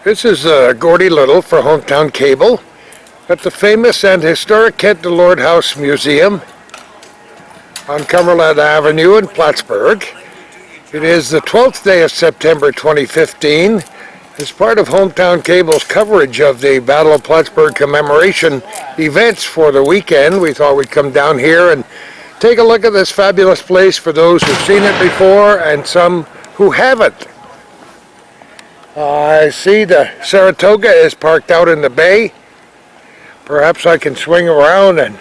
This is Gordie Little for Hometown Cable at the famous and historic Kent Delord House Museum on Cumberland Avenue in Plattsburgh. It is the 12th day of September 2015. As part of Hometown Cable's coverage of the Battle of Plattsburgh commemoration events for the weekend, we thought we'd come down here and take a look at this fabulous place for those who've seen it before and some who haven't. I see the Saratoga is parked out in the bay. Perhaps I can swing around and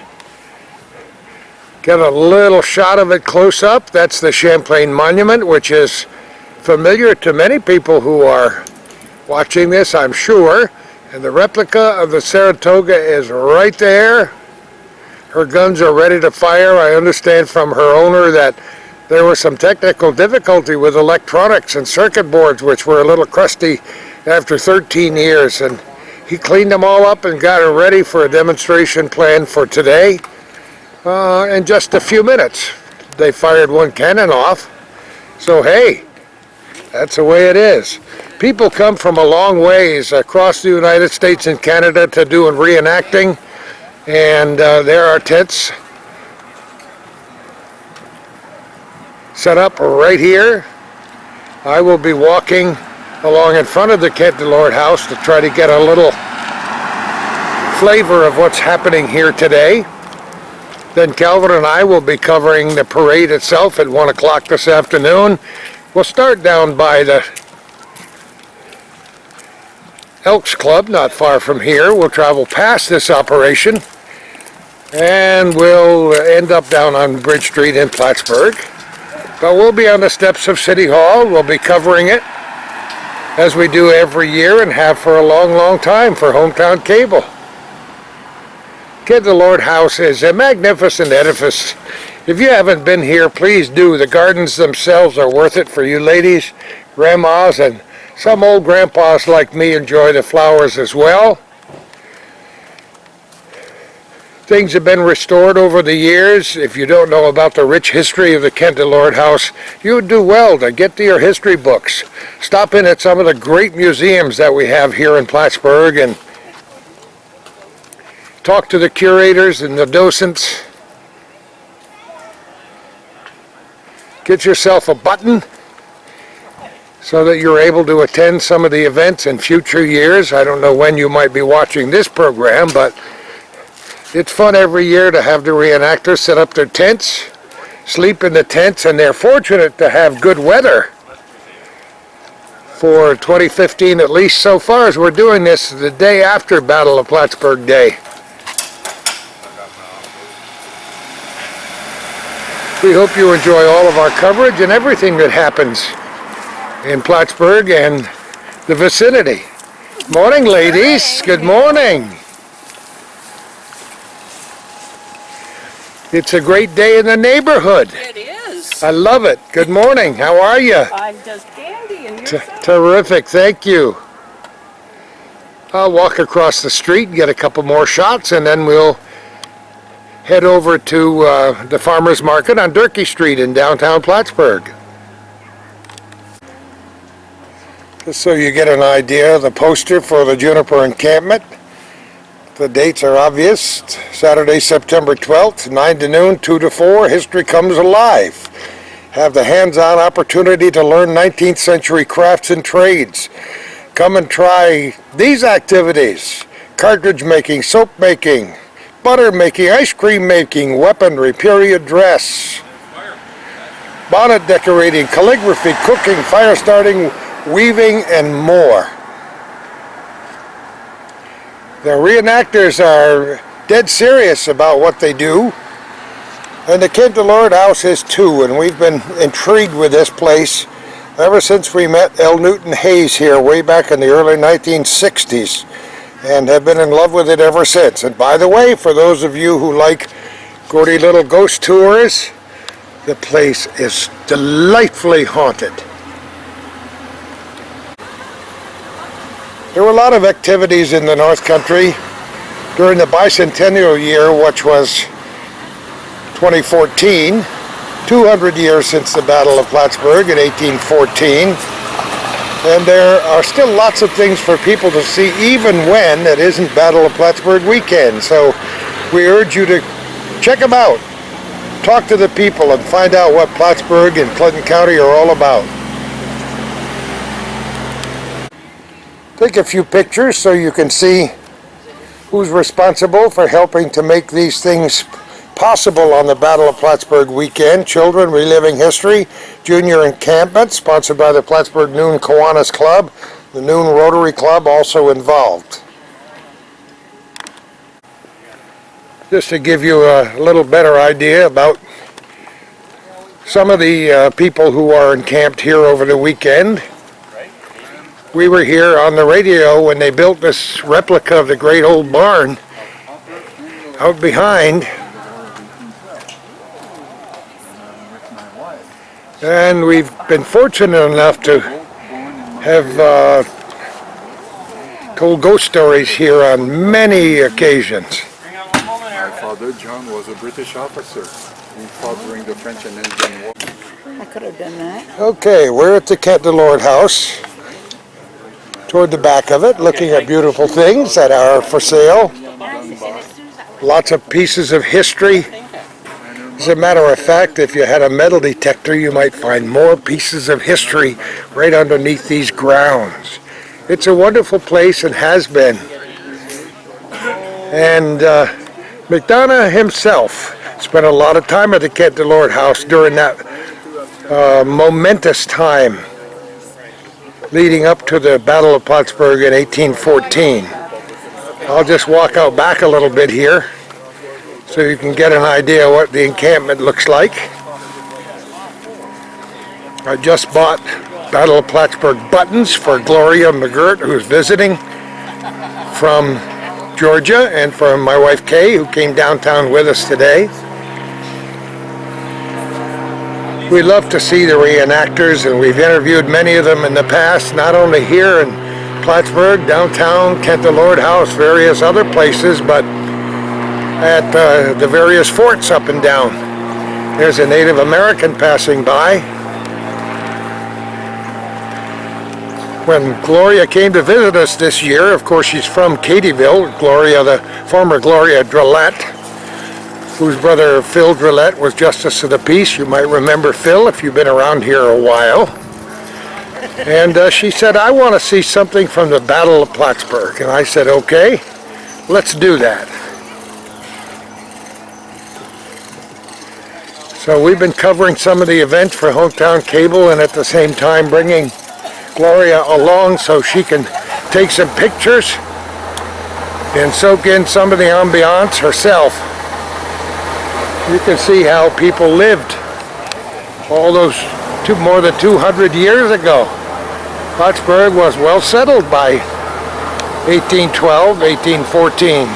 get a little shot of it close up. That's the Champlain Monument, which is familiar to many people who are watching this, I'm sure. And the replica of the Saratoga is right there. Her guns are ready to fire. I understand from her owner that there was some technical difficulty with electronics and circuit boards, which were a little crusty after 13 years. And he cleaned them all up and got it ready for a demonstration planned for today. In just a few minutes, they fired one cannon off. So hey, that's the way it is. People come from a long ways across the United States and Canada to do reenacting. And there are tents set up right here. I will be walking along in front of the Kent Delord House to try to get a little flavor of what's happening here today. Then Calvin and I will be covering the parade itself at 1 o'clock this afternoon. We'll start down by the Elks Club, not far from here. We'll travel past this operation and we'll end up down on Bridge Street in Plattsburgh. But we'll be on the steps of City Hall. We'll be covering it as we do every year and have for a long, long time for Hometown Cable. Kent Delord House is a magnificent edifice. If you haven't been here, please do. The gardens themselves are worth it for you ladies, grandmas, and some old grandpas like me enjoy the flowers as well. Things have been restored over the years. If you don't know about the rich history of the Kent Delord House, you would do well to get to your history books. Stop in at some of the great museums that we have here in Plattsburgh and talk to the curators and the docents. Get yourself a button so that you're able to attend some of the events in future years. I don't know when you might be watching this program, but it's fun every year to have the reenactors set up their tents, sleep in the tents, and they're fortunate to have good weather for 2015, at least so far as we're doing this the day after Battle of Plattsburgh Day. We hope you enjoy all of our coverage and everything that happens in Plattsburgh and the vicinity. Morning, ladies. Good morning. It's a great day in the neighborhood. It is. I love it. Good morning. How are you? I'm just dandy and yourself? Terrific. Thank you. I'll walk across the street and get a couple more shots, and then we'll head over to the Farmers Market on Durkee Street in downtown Plattsburgh. Just so you get an idea of the poster for the Juniper Encampment. The dates are obvious. Saturday, September 12th, 9 to noon, 2 to 4, History Comes Alive. Have the hands-on opportunity to learn 19th century crafts and trades. Come and try these activities: cartridge making, soap making, butter making, ice cream making, weaponry, period dress, bonnet decorating, calligraphy, cooking, fire starting, weaving, and more. The reenactors are dead serious about what they do, and the Kent Delord House is too, and we've been intrigued with this place ever since we met L. Newton Hayes here way back in the early 1960s, and have been in love with it ever since. And by the way, for those of you who like Gordie Little ghost tours, the place is delightfully haunted. There were a lot of activities in the North Country during the bicentennial year, which was 2014, 200 years since the Battle of Plattsburgh in 1814. And there are still lots of things for people to see, even when it isn't Battle of Plattsburgh weekend. So we urge you to check them out. Talk to the people and find out what Plattsburgh and Clinton County are all about. Take a few pictures so you can see who's responsible for helping to make these things possible on the Battle of Plattsburgh weekend. Children Reliving History Junior Encampment, sponsored by the Plattsburgh Noon Kiwanis Club. The Noon Rotary Club also involved. Just to give you a little better idea about some of the people who are encamped here over the weekend. We were here on the radio when they built this replica of the great old barn out behind. And we've been fortunate enough to have told ghost stories here on many occasions. My father, John, was a British officer. He fought during the French and Indian War. I could have done that. Okay, we're at the Kent DeLord house. Toward the back of it, looking at beautiful things that are for sale. Lots of pieces of history. As a matter of fact, if you had a metal detector, you might find more pieces of history right underneath these grounds. It's a wonderful place and has been. And McDonough himself spent a lot of time at the Kent DeLord house during that momentous time leading up to the Battle of Plattsburgh in 1814. I'll just walk out back a little bit here so you can get an idea what the encampment looks like. I just bought Battle of Plattsburgh buttons for Gloria McGirt, who's visiting from Georgia, and for my wife Kay, who came downtown with us today. We love to see the reenactors, and we've interviewed many of them in the past, not only here in Plattsburgh, downtown, Kent DeLord House, various other places, but at the various forts up and down. There's a Native American passing by. When Gloria came to visit us this year, of course she's from Katyville, Gloria, the former Gloria Drillette, whose brother Phil Drillette was Justice of the Peace. You might remember Phil if you've been around here a while. And she said, I want to see something from the Battle of Plattsburgh. And I said, okay, let's do that. So we've been covering some of the events for Hometown Cable, and at the same time bringing Gloria along so she can take some pictures and soak in some of the ambiance herself. You can see how people lived all those more than 200 years ago. Plattsburgh was well settled by 1812, 1814.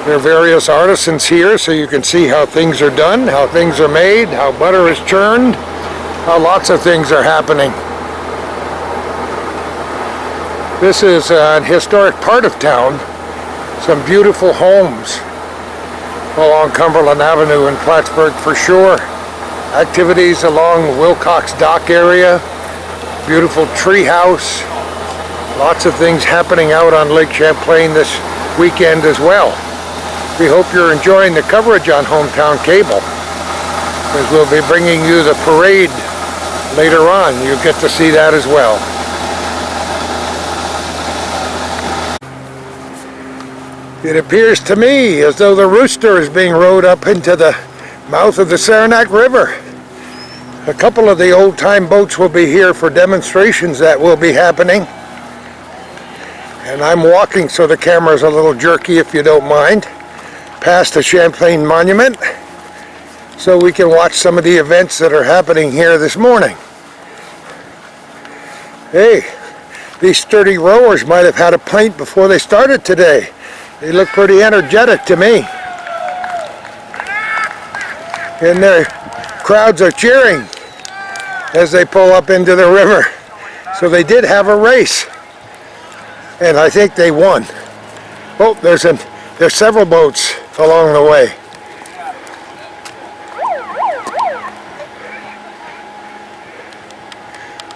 There are various artisans here, so you can see how things are done, how things are made, how butter is churned, how lots of things are happening. This is an historic part of town. Some beautiful homes along Cumberland Avenue in Plattsburgh for sure. Activities along the Wilcox Dock area. Beautiful tree house. Lots of things happening out on Lake Champlain this weekend as well. We hope you're enjoying the coverage on Hometown Cable, as we'll be bringing you the parade later on. You get to see that as well. It appears to me as though the rooster is being rowed up into the mouth of the Saranac River. A couple of the old-time boats will be here for demonstrations that will be happening. And I'm walking, so the camera's a little jerky, if you don't mind, past the Champlain Monument, so we can watch some of the events that are happening here this morning. Hey, these sturdy rowers might have had a pint before they started today. They look pretty energetic to me. And their crowds are cheering as they pull up into the river. So they did have a race, and I think they won. Oh, there's several boats along the way.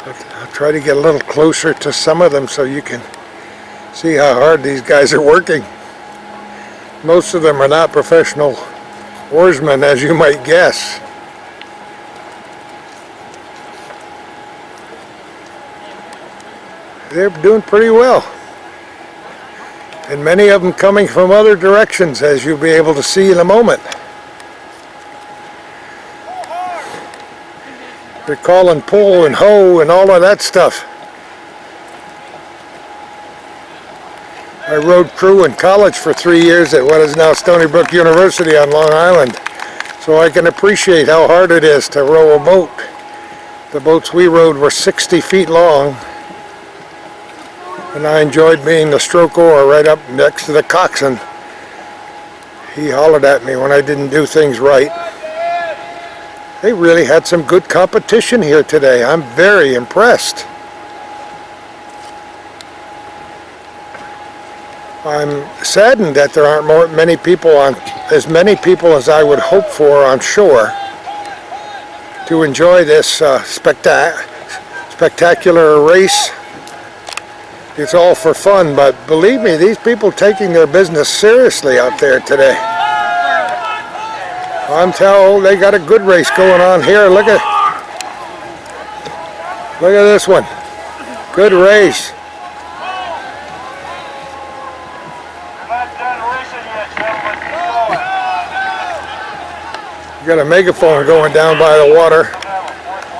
I'll try to get a little closer to some of them so you can see how hard these guys are working. Most of them are not professional oarsmen, as you might guess. They're doing pretty well. And many of them coming from other directions, as you'll be able to see in a moment. They're calling pull and hoe and all of that stuff. I rode crew in college for 3 years at what is now Stony Brook University on Long Island, so I can appreciate how hard it is to row a boat. The boats we rode were 60 feet long, and I enjoyed being the stroke oar right up next to the coxswain. He hollered at me when I didn't do things right. They really had some good competition here today. I'm very impressed. I'm saddened that there aren't as many people as I would hope for on shore to enjoy this spectacular race. It's all for fun, but believe me, these people taking their business seriously out there today. I'm telling you, they got a good race going on here. Look at this one. Good race. You got a megaphone going down by the water.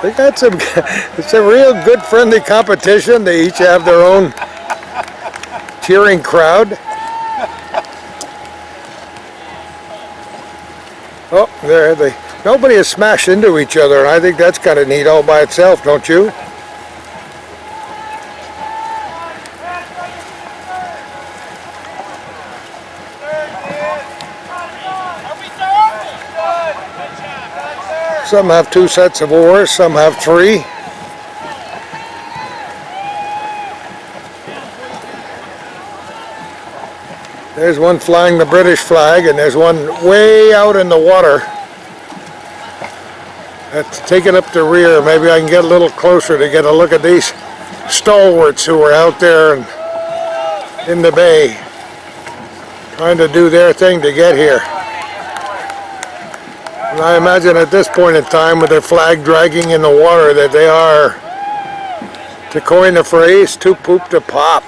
They got it's a real good friendly competition. They each have their own cheering crowd. Oh, nobody has smashed into each other, and I think that's kind of neat all by itself, don't you? Some have 2 sets of oars, some have 3. There's one flying the British flag, and there's one way out in the water that's taking up the rear. Maybe I can get a little closer to get a look at these stalwarts who are out there and in the bay trying to do their thing to get here. And I imagine at this point in time, with their flag dragging in the water, that they are, to coin the phrase, too poop to pop.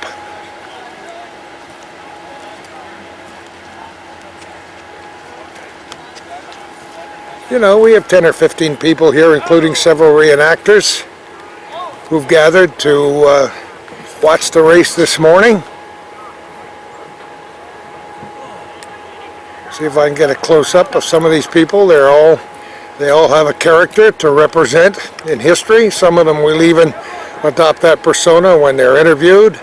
You know, we have 10 or 15 people here, including several reenactors, who've gathered to watch the race this morning. See if I can get a close-up of some of these people. They all have a character to represent in history. Some of them will even adopt that persona when they're interviewed.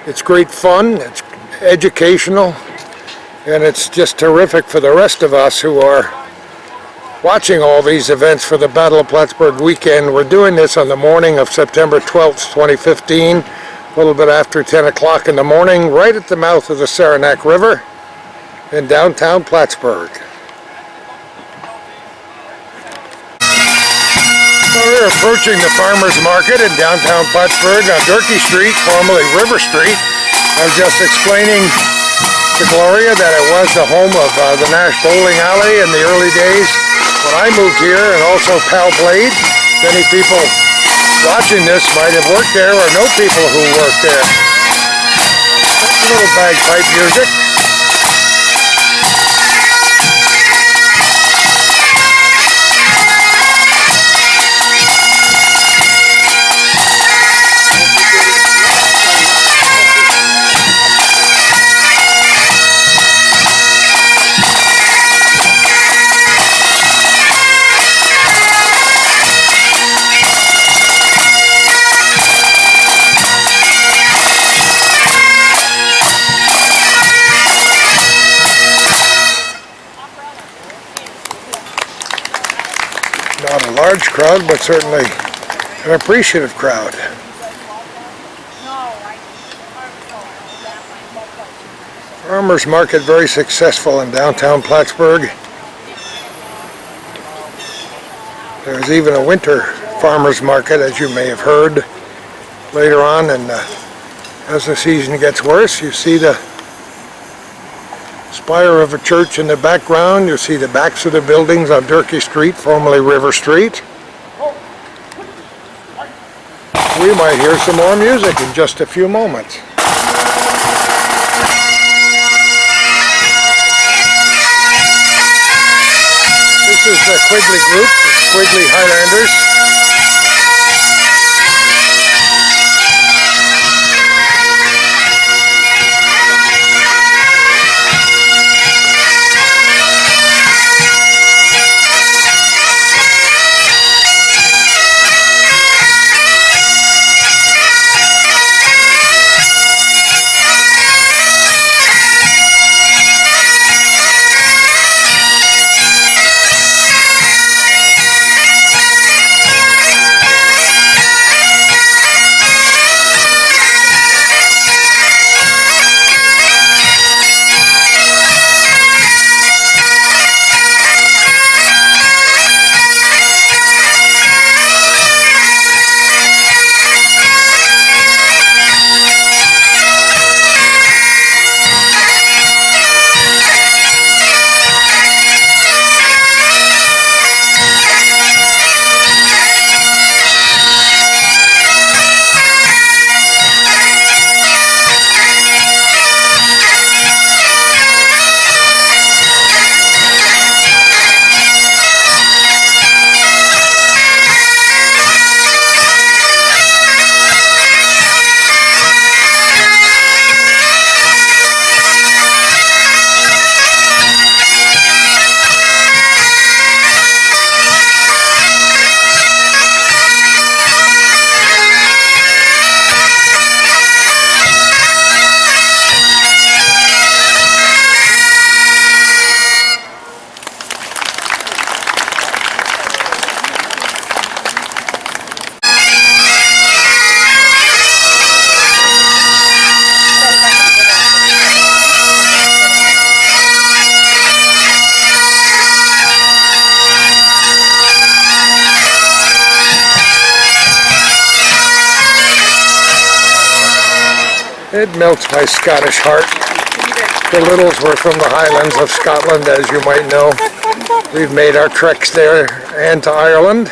It's great fun, it's educational, and it's just terrific for the rest of us who are watching all these events for the Battle of Plattsburgh weekend. We're doing this on the morning of September 12th, 2015. A little bit after 10 o'clock in the morning, right at the mouth of the Saranac River in downtown Plattsburgh. So we're approaching the farmers market in downtown Plattsburgh on Durkee Street, formerly River Street. I was just explaining to Gloria that it was the home of the Nash Bowling Alley in the early days when I moved here, and also Pal Blade. Many people watching this might have worked there or know people who worked there. That's a little bagpipe music. Not a large crowd, but certainly an appreciative crowd. Farmers market very successful in downtown Plattsburgh. There's even a winter farmer's market, as you may have heard later on. And as the season gets worse, you see the spire of a church in the background. You see the backs of the buildings on Durkee Street, formerly River Street. We might hear some more music in just a few moments. This is the Quigley group, the Quigley Highlanders. It melts my Scottish heart. The Littles were from the Highlands of Scotland, as you might know. We've made our treks there and to Ireland.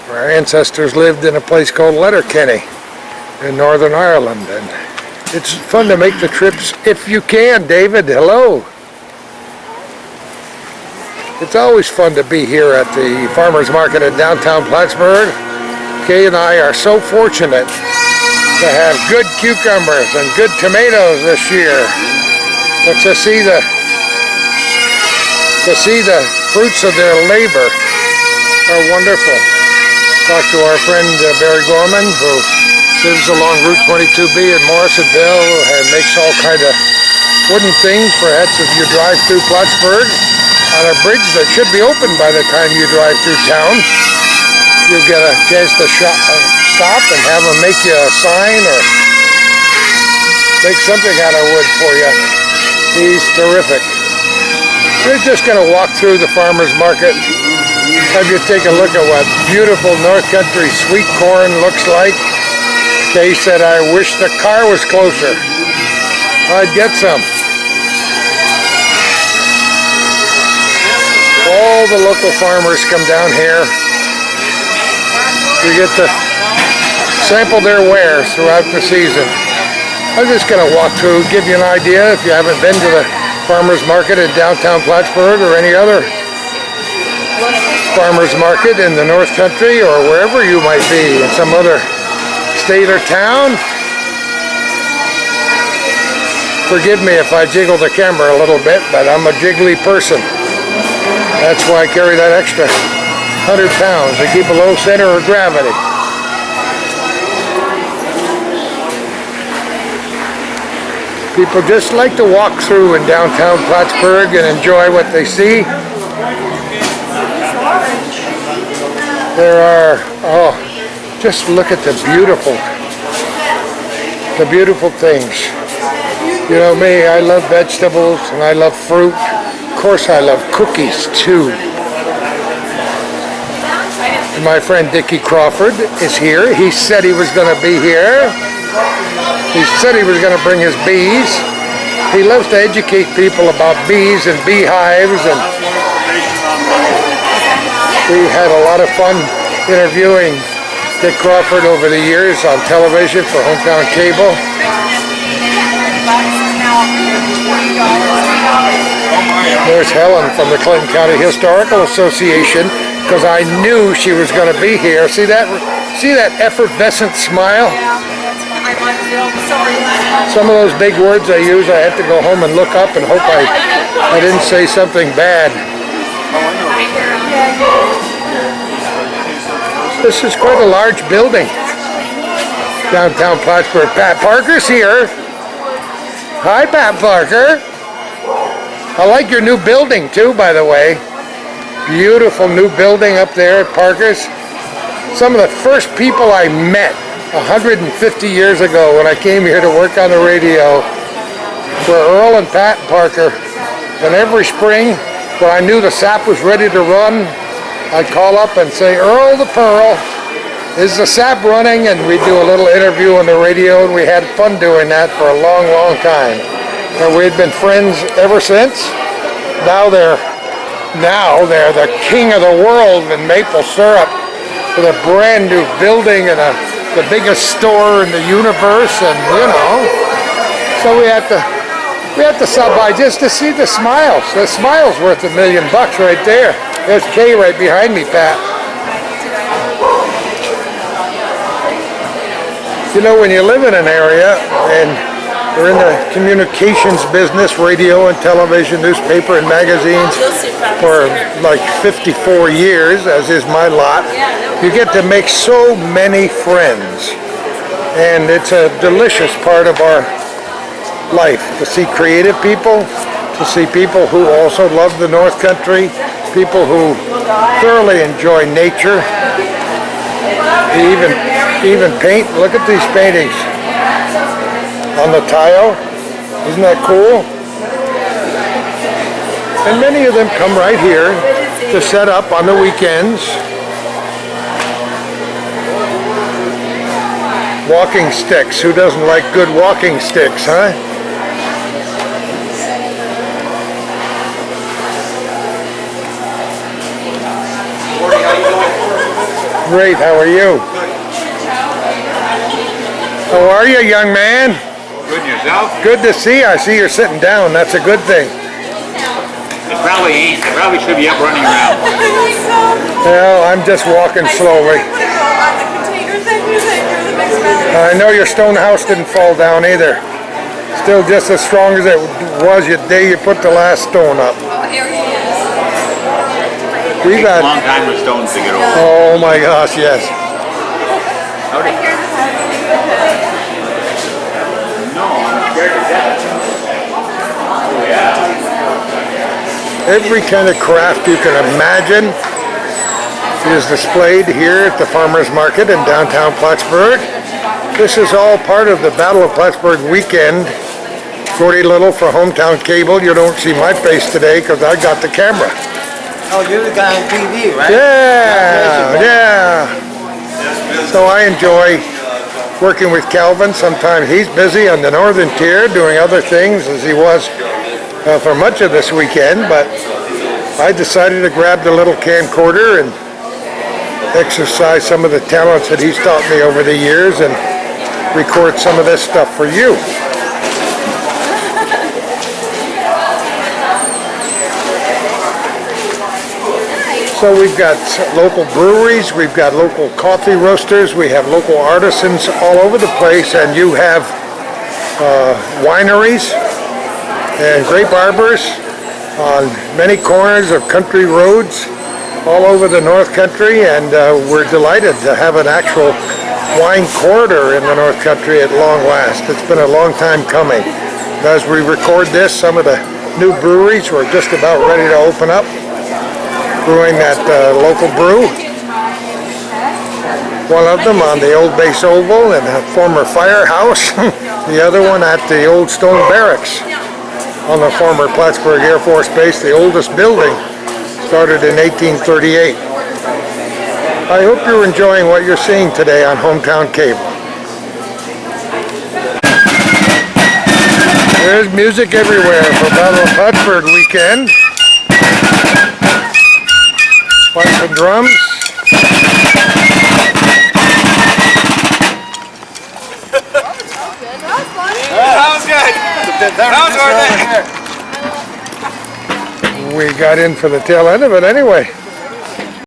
Our ancestors lived in a place called Letterkenny in Northern Ireland. And it's fun to make the trips if you can. David, hello. It's always fun to be here at the farmer's market in downtown Plattsburgh. Kay and I are so fortunate to have good cucumbers and good tomatoes this year. But to see the fruits of their labor are wonderful. Talked to our friend Barry Gorman, who lives along Route 22B in Morrisonville and makes all kind of wooden things. Perhaps if you drive through Plattsburgh on a bridge that should be open by the time you drive through town, you'll get a chance to stop and have them make you a sign or make something out of wood for you. He's terrific. We're just going to walk through the farmer's market, have you take a look at what beautiful North Country sweet corn looks like. Kay said, I wish the car was closer. I'd get some. All the local farmers come down here. You get to sample their wares throughout the season. I'm just going to walk through, give you an idea if you haven't been to the farmer's market in downtown Plattsburgh or any other farmer's market in the North Country or wherever you might be in some other state or town. Forgive me if I jiggle the camera a little bit, but I'm a jiggly person. That's why I carry that extra 100 pounds to keep a low center of gravity. People just like to walk through in downtown Plattsburgh and enjoy what they see. There are, just look at the beautiful things. You know me, I love vegetables and I love fruit. Of course I love cookies too. My friend Dickie Crawford is here. He said he was going to be here. He said he was going to bring his bees. He loves to educate people about bees and beehives, and we had a lot of fun interviewing Dick Crawford over the years on television for Hometown Cable. There's Helen from the Clinton County Historical Association, because I knew she was going to be here. See that effervescent smile? Some of those big words I use, I have to go home and look up and hope I didn't say something bad. This is quite a large building. Downtown Plattsburgh. Pat Parker's here. Hi, Pat Parker. I like your new building too, by the way. Beautiful new building up there at Parker's. Some of the first people I met 150 years ago when I came here to work on the radio were Earl and Pat Parker. And every spring, when I knew the sap was ready to run, I'd call up and say, Earl the Pearl, is the sap running? And we'd do a little interview on the radio, and we had fun doing that for a long, long time. And we'd been friends ever since. Now they're the king of the world in maple syrup with a brand new building and the biggest store in the universe, and so we had to stop by just to see the smiles. The smile's worth $1 million right there. There's Kay right behind me, Pat. You know, when you live in an area and you're in the communications business, radio and television, newspaper and magazines for like 54 years, as is my lot, you get to make so many friends. And it's a delicious part of our life to see creative people, to see people who also love the North Country, people who thoroughly enjoy nature. They even paint. Look at these paintings on the tile. Isn't that cool? And many of them come right here to set up on the weekends. Walking sticks. Who doesn't like good walking sticks, huh? Great, how are you? How are you, young man? Good, yourself? Good to see you. I see you're sitting down. That's a good thing. It probably ain't. It probably should be up running around. Well, I'm just walking slowly. I know your stone house didn't fall down either. Still just as strong as it was the day you put the last stone up. Oh, here he is. We've Takes had a long time with stones to get over. Oh my gosh, yes. Howdy. No, I'm scared to death. Oh yeah. Every kind of craft you can imagine is displayed here at the Farmers Market in downtown Plattsburgh. This is all part of the Battle of Plattsburgh weekend. Gordie Little for Hometown Cable. You don't see my face today because I got the camera. Oh, you're the guy on TV, right? Yeah. So I enjoy working with Calvin. Sometimes he's busy on the northern tier doing other things, as he was for much of this weekend, but I decided to grab the little camcorder and exercise some of the talents that he's taught me over the years and record some of this stuff for you. So we've got local breweries, we've got local coffee roasters, we have local artisans all over the place, and you have wineries and grape arbors on many corners of country roads all over the North Country, and we're delighted to have an actual wine corridor in the North Country at long last. It's been a long time coming. As we record this, some of the new breweries were just about ready to open up, brewing that local brew. One of them on the old base oval in a former firehouse, the other one at the old stone barracks on the former Plattsburgh Air Force Base, the oldest building, started in 1838. I hope you're enjoying what you're seeing today on Hometown Cable. There's music everywhere for Battle of Plattsburgh weekend. Pipes and drums. We got in for the tail end of it anyway.